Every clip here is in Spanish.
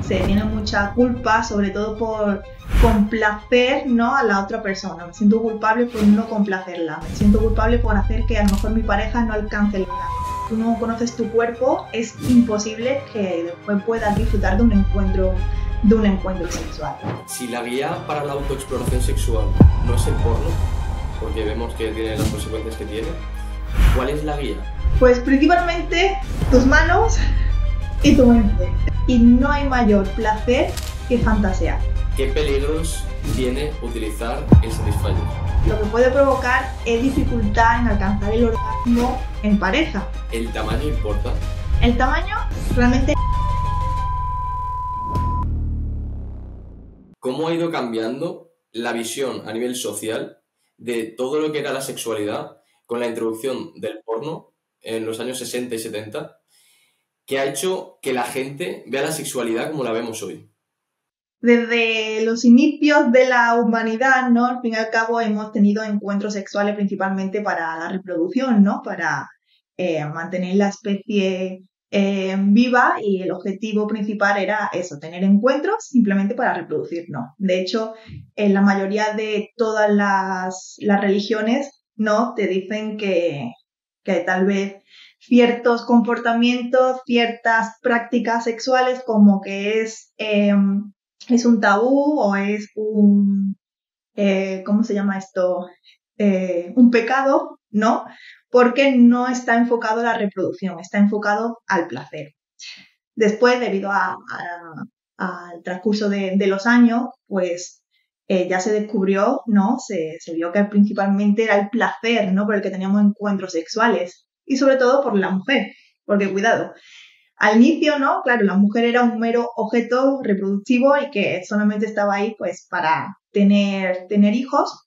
Se tiene mucha culpa, sobre todo por complacer, ¿no?, a la otra persona. Me siento culpable por no complacerla. Me siento culpable por hacer que a lo mejor mi pareja no alcance el orgasmo. Tú no conoces tu cuerpo, es imposible que después puedas disfrutar de un encuentro sexual. Si la guía para la autoexploración sexual no es el porno, porque vemos que tiene las consecuencias que tiene, ¿cuál es la guía? Pues principalmente tus manos y tu mente. Y no hay mayor placer que fantasear. ¿Qué peligros tiene utilizar el Satisfyer? Lo que puede provocar es dificultad en alcanzar el orgasmo en pareja. ¿El tamaño importa? El tamaño realmente... ¿Cómo ha ido cambiando la visión a nivel social de todo lo que era la sexualidad con la introducción del porno en los años 60 y 70, que ha hecho que la gente vea la sexualidad como la vemos hoy? Desde los inicios de la humanidad, ¿no?, al fin y al cabo hemos tenido encuentros sexuales principalmente para la reproducción, ¿no?, para mantener la especie viva, y el objetivo principal era eso, tener encuentros simplemente para reproducirnos. De hecho, en la mayoría de todas las religiones, ¿no?, te dicen que tal vez ciertos comportamientos, ciertas prácticas sexuales, como que es un tabú o es un, ¿cómo se llama esto? Un pecado, ¿no? Porque no está enfocado a la reproducción, está enfocado al placer. Después, debido al transcurso de los años, pues ya se descubrió, ¿no? Se vio que principalmente era el placer, ¿no?, por el que teníamos encuentros sexuales, y sobre todo por la mujer, porque cuidado, al inicio, ¿no?, claro, la mujer era un mero objeto reproductivo y que solamente estaba ahí pues para tener hijos,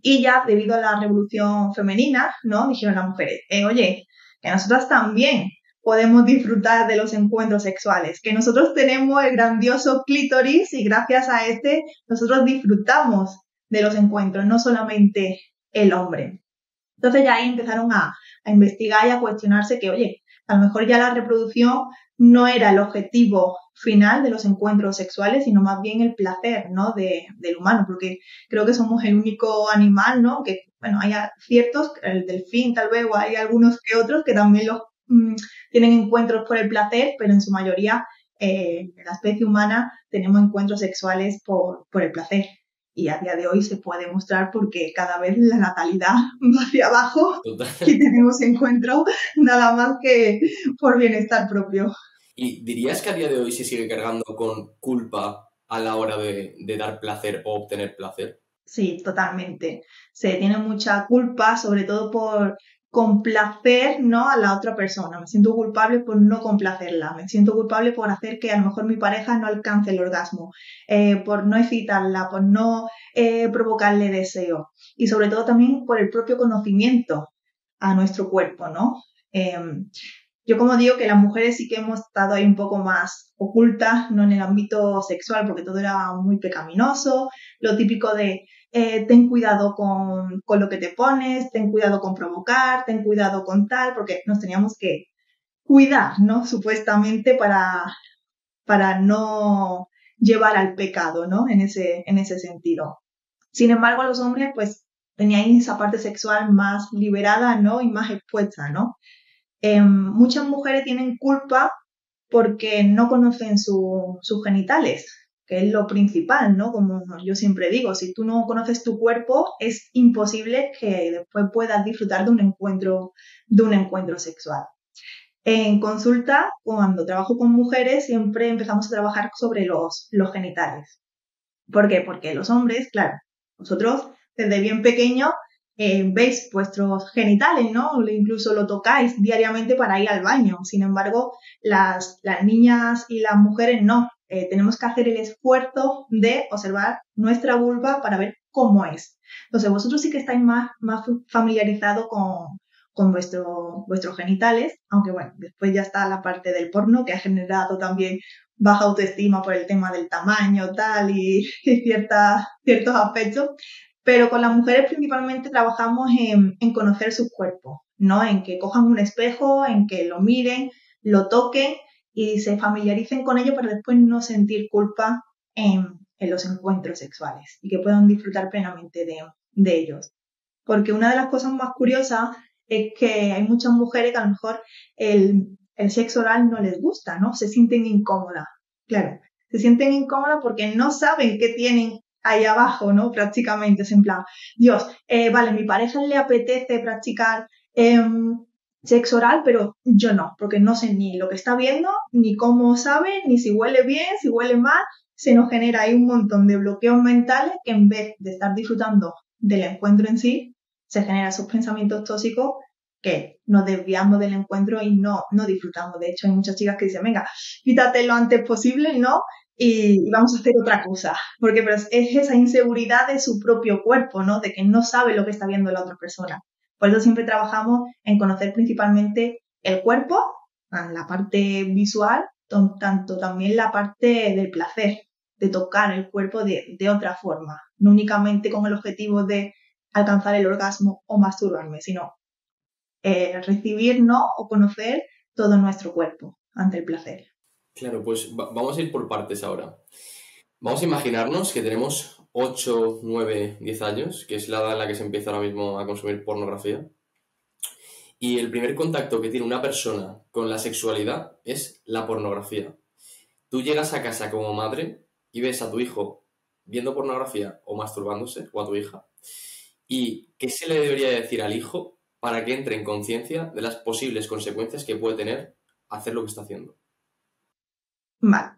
y ya debido a la revolución femenina, ¿no?, dijeron las mujeres, oye, que nosotras también podemos disfrutar de los encuentros sexuales, que nosotros tenemos el grandioso clítoris y gracias a nosotros disfrutamos de los encuentros, no solamente el hombre. Entonces ya ahí empezaron a investigar y a cuestionarse que, oye, a lo mejor ya la reproducción no era el objetivo final de los encuentros sexuales, sino más bien el placer, ¿no?, del humano, porque creo que somos el único animal, ¿no?, que, bueno, hay ciertos, el delfín tal vez, o hay algunos que otros que también tienen encuentros por el placer, pero en su mayoría la especie humana tenemos encuentros sexuales por el placer. Y a día de hoy se puede demostrar porque cada vez la natalidad va hacia abajo. Total. Y tenemos encuentros nada más que por bienestar propio. ¿Y dirías que a día de hoy se sigue cargando con culpa a la hora de dar placer o obtener placer? Sí, totalmente. Se tiene mucha culpa, sobre todo por complacer, ¿no?, a la otra persona. Me siento culpable por no complacerla. Me siento culpable por hacer que a lo mejor mi pareja no alcance el orgasmo, por no excitarla, por no provocarle deseo. Y sobre todo también por el propio conocimiento a nuestro cuerpo, ¿no? Yo como digo que las mujeres sí que hemos estado ahí un poco más ocultas, no en el ámbito sexual, porque todo era muy pecaminoso, lo típico de ten cuidado con lo que te pones, ten cuidado con provocar, ten cuidado con tal, porque nos teníamos que cuidar, ¿no?, supuestamente para no llevar al pecado, ¿no?, en ese sentido. Sin embargo, los hombres pues tenían esa parte sexual más liberada, ¿no?, y más expuesta, ¿no? Muchas mujeres tienen culpa porque no conocen sus genitales, que es lo principal, ¿no? Como yo siempre digo, si tú no conoces tu cuerpo, es imposible que después puedas disfrutar de un encuentro sexual. En consulta, cuando trabajo con mujeres, siempre empezamos a trabajar sobre los genitales. ¿Por qué? Porque los hombres, claro, vosotros desde bien pequeños veis vuestros genitales, ¿no? O incluso lo tocáis diariamente para ir al baño. Sin embargo, las niñas y las mujeres no. Tenemos que hacer el esfuerzo de observar nuestra vulva para ver cómo es. Entonces, vosotros sí que estáis más familiarizados con vuestros genitales, aunque bueno, después ya está la parte del porno que ha generado también baja autoestima por el tema del tamaño, tal, y ciertos aspectos. Pero con las mujeres principalmente trabajamos en conocer sus cuerpos, ¿no? En que cojan un espejo, en que lo miren, lo toquen y se familiaricen con ello para después no sentir culpa en los encuentros sexuales y que puedan disfrutar plenamente de ellos. Porque una de las cosas más curiosas es que hay muchas mujeres que a lo mejor el sexo oral no les gusta, ¿no? Se sienten incómodas. Claro, se sienten incómodas porque no saben qué tienen ahí abajo, ¿no? Prácticamente es en plan, Dios, vale, mi pareja le apetece practicar sexo oral, pero yo no, porque no sé ni lo que está viendo, ni cómo sabe, ni si huele bien, si huele mal. Se nos genera ahí un montón de bloqueos mentales que en vez de estar disfrutando del encuentro en sí, se generan esos pensamientos tóxicos que nos desviamos del encuentro y no disfrutamos. De hecho, hay muchas chicas que dicen, venga, quítate lo antes posible, ¿no? Y vamos a hacer otra cosa. Porque pero es esa inseguridad de su propio cuerpo, ¿no? De que no sabe lo que está viendo la otra persona. Por eso siempre trabajamos en conocer principalmente el cuerpo, la parte visual, tanto también la parte del placer, de tocar el cuerpo de otra forma, no únicamente con el objetivo de alcanzar el orgasmo o masturbarme, sino recibir, ¿no? O conocer todo nuestro cuerpo ante el placer. Claro, pues vamos a ir por partes ahora. Vamos a imaginarnos que tenemos 8, 9, 10 años, que es la edad en la que se empieza ahora mismo a consumir pornografía. Y el primer contacto que tiene una persona con la sexualidad es la pornografía. Tú llegas a casa como madre y ves a tu hijo viendo pornografía o masturbándose, o a tu hija. ¿Y qué se le debería decir al hijo para que entre en conciencia de las posibles consecuencias que puede tener hacer lo que está haciendo? Vale.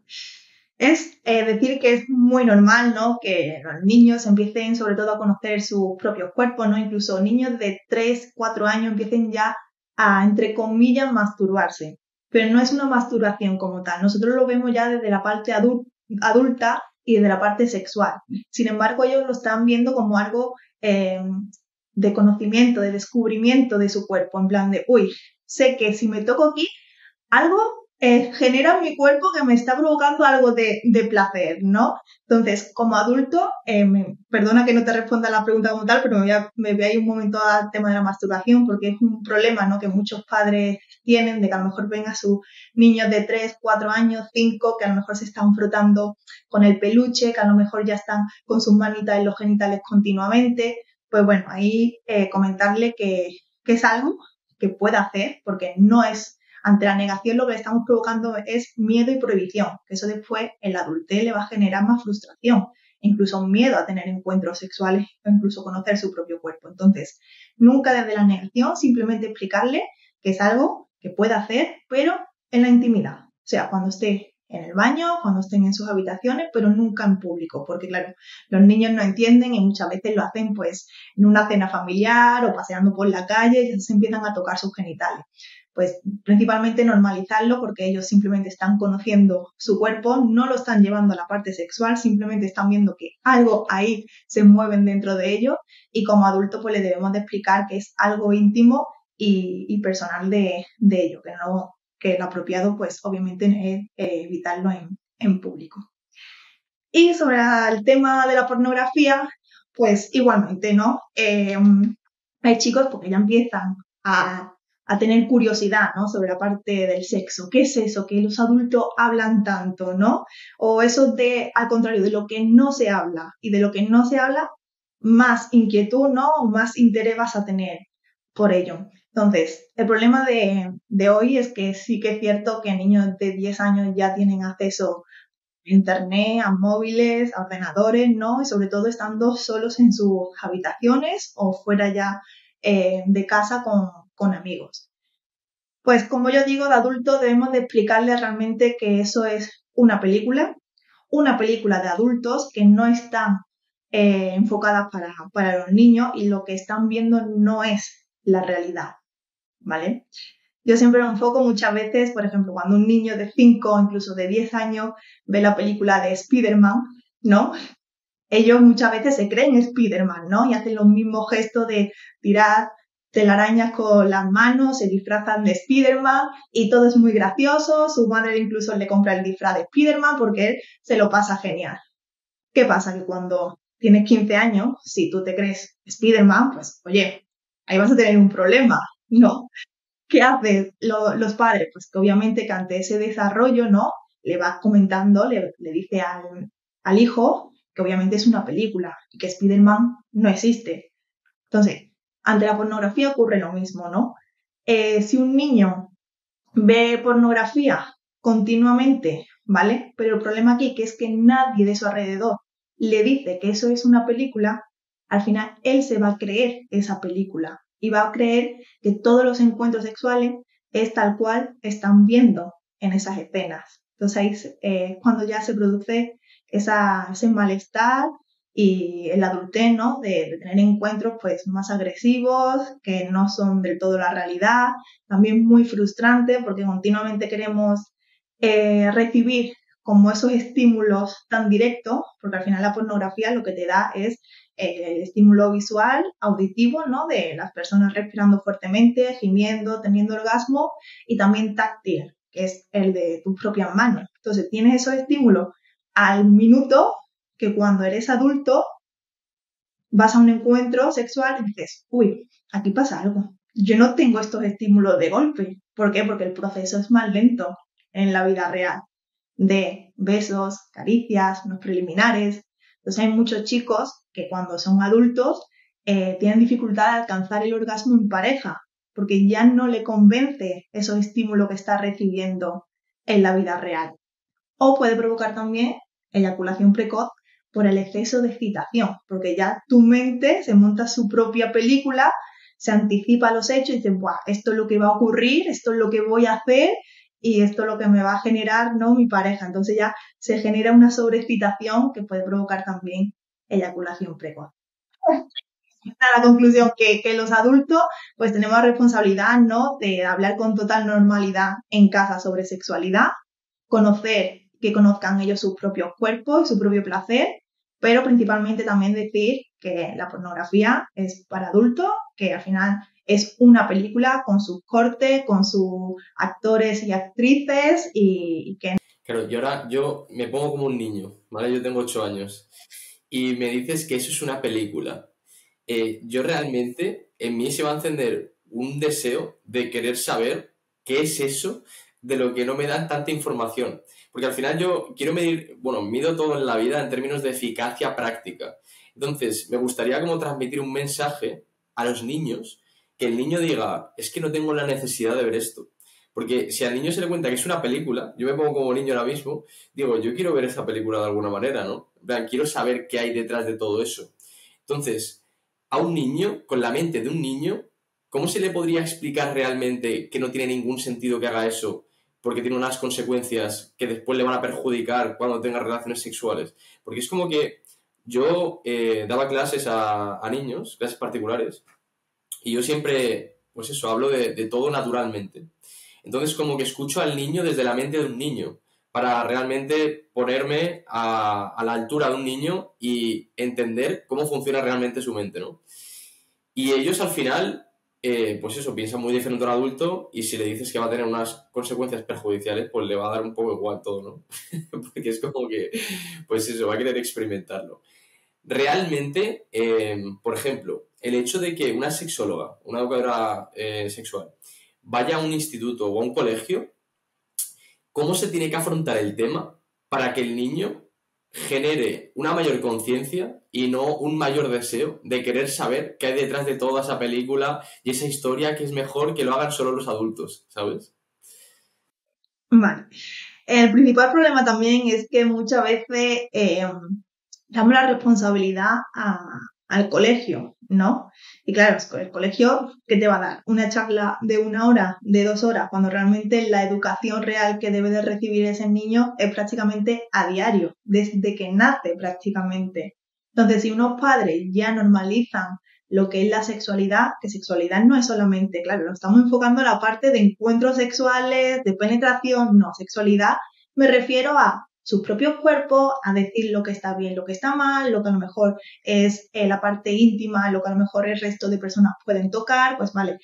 Es decir que es muy normal, ¿no? Que los niños empiecen sobre todo a conocer sus propios cuerpos, ¿no? Incluso niños de 3, 4 años empiecen ya a, entre comillas, masturbarse. Pero no es una masturbación como tal. Nosotros lo vemos ya desde la parte adulta y desde la parte sexual. Sin embargo, ellos lo están viendo como algo de conocimiento, de descubrimiento de su cuerpo. En plan de, uy, sé que si me toco aquí, algo genera en mi cuerpo que me está provocando algo de placer, ¿no? Entonces, como adulto, perdona que no te responda la pregunta como tal, pero me voy a ir un momento al tema de la masturbación porque es un problema, ¿no? Que muchos padres tienen de que a lo mejor ven a sus niños de 3, 4 años, 5, que a lo mejor se están frotando con el peluche, que a lo mejor ya están con sus manitas en los genitales continuamente. Pues bueno, ahí comentarle que es algo que puede hacer porque no es. Ante la negación lo que le estamos provocando es miedo y prohibición, que eso después en la adultez le va a generar más frustración, incluso miedo a tener encuentros sexuales o incluso conocer su propio cuerpo. Entonces, nunca desde la negación, simplemente explicarle que es algo que puede hacer, pero en la intimidad. O sea, cuando esté en el baño, cuando estén en sus habitaciones, pero nunca en público, porque claro, los niños no entienden y muchas veces lo hacen pues en una cena familiar o paseando por la calle y se empiezan a tocar sus genitales. Pues principalmente normalizarlo porque ellos simplemente están conociendo su cuerpo, no lo están llevando a la parte sexual, simplemente están viendo que algo ahí se mueven dentro de ellos y como adultos pues les debemos de explicar que es algo íntimo y personal de ellos, que lo apropiado pues obviamente es evitarlo en público. Y sobre el tema de la pornografía, pues igualmente, ¿no? Hay chicos porque ya empiezan a tener curiosidad, ¿no? Sobre la parte del sexo. ¿Qué es eso que los adultos hablan tanto, ¿no? O eso de, al contrario, de lo que no se habla. Y de lo que no se habla, más inquietud, ¿no? O más interés vas a tener por ello. Entonces, el problema de hoy es que sí que es cierto que niños de 10 años ya tienen acceso a internet, a móviles, a ordenadores, ¿no? Y sobre todo estando solos en sus habitaciones o fuera ya de casa con amigos. Pues como yo digo, de adulto debemos de explicarles realmente que eso es una película de adultos que no están enfocadas para los niños y lo que están viendo no es la realidad, ¿vale? Yo siempre lo enfoco muchas veces, por ejemplo, cuando un niño de 5 o incluso de 10 años ve la película de Spider-Man, ¿no? Ellos muchas veces se creen Spider-Man, ¿no? Y hacen los mismos gestos de tirar telarañas con las manos, se disfrazan de Spider-Man y todo es muy gracioso. Su madre incluso le compra el disfraz de Spider-Man porque él se lo pasa genial. ¿Qué pasa? Que cuando tienes 15 años, si tú te crees Spider-Man, pues oye, ahí vas a tener un problema, ¿no? ¿qué hacen los padres? Pues que obviamente que ante ese desarrollo, ¿no? Le va comentando, le dice al hijo que obviamente es una película y que Spider-Man no existe. Entonces, ante la pornografía ocurre lo mismo, ¿no? Si un niño ve pornografía continuamente, ¿vale? Pero el problema aquí que es que nadie de su alrededor le dice que eso es una película, al final él se va a creer esa película y va a creer que todos los encuentros sexuales es tal cual están viendo en esas escenas. Entonces ahí es cuando ya se produce ese malestar y el adultez, ¿no? De tener encuentros pues más agresivos, que no son del todo la realidad, también muy frustrante porque continuamente queremos recibir como esos estímulos tan directos, porque al final la pornografía lo que te da es el estímulo visual, auditivo, ¿no? De las personas respirando fuertemente, gimiendo, teniendo orgasmo, y también táctil, que es el de tus propias manos. Entonces tienes esos estímulos al minuto que cuando eres adulto vas a un encuentro sexual y dices, uy, aquí pasa algo. Yo no tengo estos estímulos de golpe. ¿Por qué? Porque el proceso es más lento en la vida real, de besos, caricias, unos preliminares. Entonces hay muchos chicos que cuando son adultos tienen dificultad de alcanzar el orgasmo en pareja, porque ya no le convence esos estímulos que está recibiendo en la vida real. O puede provocar también eyaculación precoz por el exceso de excitación, porque ya tu mente se monta su propia película, se anticipa a los hechos y dice, ¡buah! Esto es lo que va a ocurrir, esto es lo que voy a hacer y esto es lo que me va a generar, ¿no? Mi pareja. Entonces ya se genera una sobreexcitación que puede provocar también eyaculación precoz. La conclusión que los adultos pues tenemos la responsabilidad, ¿no? De hablar con total normalidad en casa sobre sexualidad, que conozcan ellos sus propios cuerpos y su propio placer, pero principalmente también decir que la pornografía es para adultos, que al final es una película con sus cortes, con sus actores y actrices y que... Claro, y ahora yo me pongo como un niño, ¿vale? Yo tengo 8 años y me dices que eso es una película. Yo realmente, en mí se va a encender un deseo de querer saber qué es eso de lo que no me dan tanta información. Porque al final yo quiero medir, bueno, mido todo en la vida en términos de eficacia práctica. Entonces, me gustaría como transmitir un mensaje a los niños, que el niño diga, es que no tengo la necesidad de ver esto. Porque si al niño se le cuenta que es una película, yo me pongo como niño ahora mismo, digo, yo quiero ver esa película de alguna manera, ¿no? En plan, quiero saber qué hay detrás de todo eso. Entonces, a un niño, con la mente de un niño, ¿cómo se le podría explicar realmente que no tiene ningún sentido que haga eso porque tiene unas consecuencias que después le van a perjudicar cuando tenga relaciones sexuales? Porque es como que yo daba clases a niños, clases particulares, y yo siempre, pues eso, hablo de todo naturalmente. Entonces como que escucho al niño desde la mente de un niño para realmente ponerme a la altura de un niño y entender cómo funciona realmente su mente, ¿no? Y ellos al final, pues eso, piensan muy diferente a un adulto y si le dices que va a tener unas consecuencias perjudiciales, pues le va a dar un poco igual todo, ¿no? Porque es como que, pues eso, va a querer experimentarlo. Realmente, por ejemplo, el hecho de que una sexóloga, una educadora sexual, vaya a un instituto o a un colegio, ¿cómo se tiene que afrontar el tema para que el niño genere una mayor conciencia y no un mayor deseo de querer saber qué hay detrás de toda esa película y esa historia que es mejor que lo hagan solo los adultos, ¿sabes? Vale. El principal problema también es que muchas veces damos la responsabilidad al colegio, ¿no? Y claro, el colegio, ¿qué te va a dar? ¿Una charla de 1 hora, de 2 horas, cuando realmente la educación real que debe de recibir ese niño es prácticamente a diario, desde que nace prácticamente? Entonces, si unos padres ya normalizan lo que es la sexualidad, que sexualidad no es solamente, claro, lo estamos enfocando en la parte de encuentros sexuales, de penetración, no, sexualidad me refiero a sus propios cuerpos, a decir lo que está bien, lo que está mal, lo que a lo mejor es la parte íntima, lo que a lo mejor el resto de personas pueden tocar, pues vale,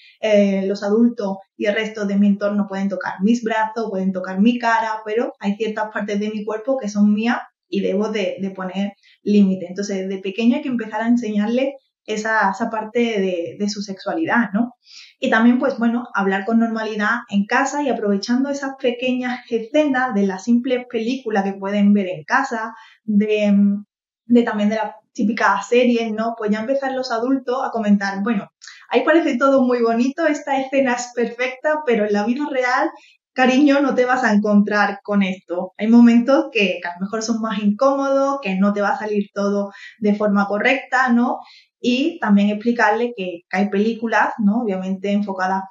los adultos y el resto de mi entorno pueden tocar mis brazos, pueden tocar mi cara, pero hay ciertas partes de mi cuerpo que son mías y debo de poner límite. Entonces, desde pequeño hay que empezar a enseñarle esa parte de su sexualidad, ¿no? Y también, pues bueno, hablar con normalidad en casa y aprovechando esas pequeñas escenas de las simples películas que pueden ver en casa, también de las típicas series, ¿no? Pues ya empezar los adultos a comentar, bueno, ahí parece todo muy bonito, esta escena es perfecta, pero en la vida real, cariño, no te vas a encontrar con esto. Hay momentos que a lo mejor son más incómodos, que no te va a salir todo de forma correcta, ¿no? Y también explicarle que hay películas, ¿no? Obviamente enfocadas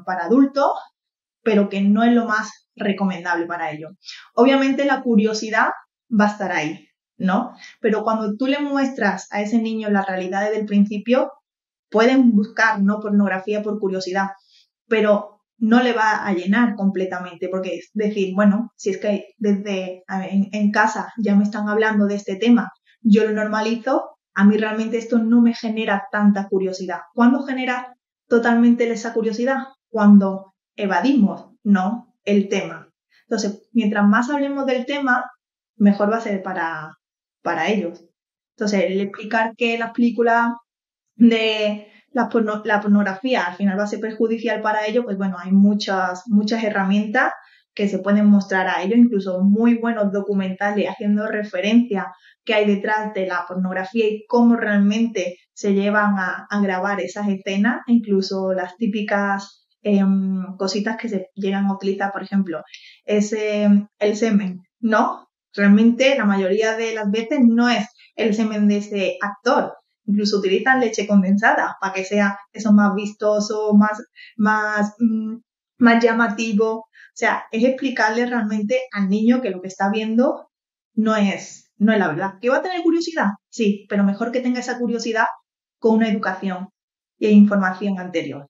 para adultos, pero que no es lo más recomendable para ellos. Obviamente la curiosidad va a estar ahí, ¿no? Pero cuando tú le muestras a ese niño la realidad desde el principio, pueden buscar, ¿no? Pornografía por curiosidad, pero no le va a llenar completamente, porque es decir, bueno, si es que desde en casa ya me están hablando de este tema, yo lo normalizo, a mí realmente esto no me genera tanta curiosidad. ¿Cuándo genera totalmente esa curiosidad? Cuando evadimos, ¿no? El tema. Entonces, mientras más hablemos del tema, mejor va a ser para ellos. Entonces, el explicar que las películas de la pornografía al final va a ser perjudicial para ellos, pues bueno, hay muchas herramientas que se pueden mostrar a ellos, incluso muy buenos documentales haciendo referencia que hay detrás de la pornografía y cómo realmente se llevan a grabar esas escenas, incluso las típicas cositas que se llegan a utilizar, por ejemplo, es el semen, ¿no? Realmente la mayoría de las veces no es el semen de ese actor, incluso utilizan leche condensada para que sea eso más vistoso, más llamativo. O sea, es explicarle realmente al niño que lo que está viendo no es la verdad. ¿Que va a tener curiosidad? Sí, pero mejor que tenga esa curiosidad con una educación y información anterior.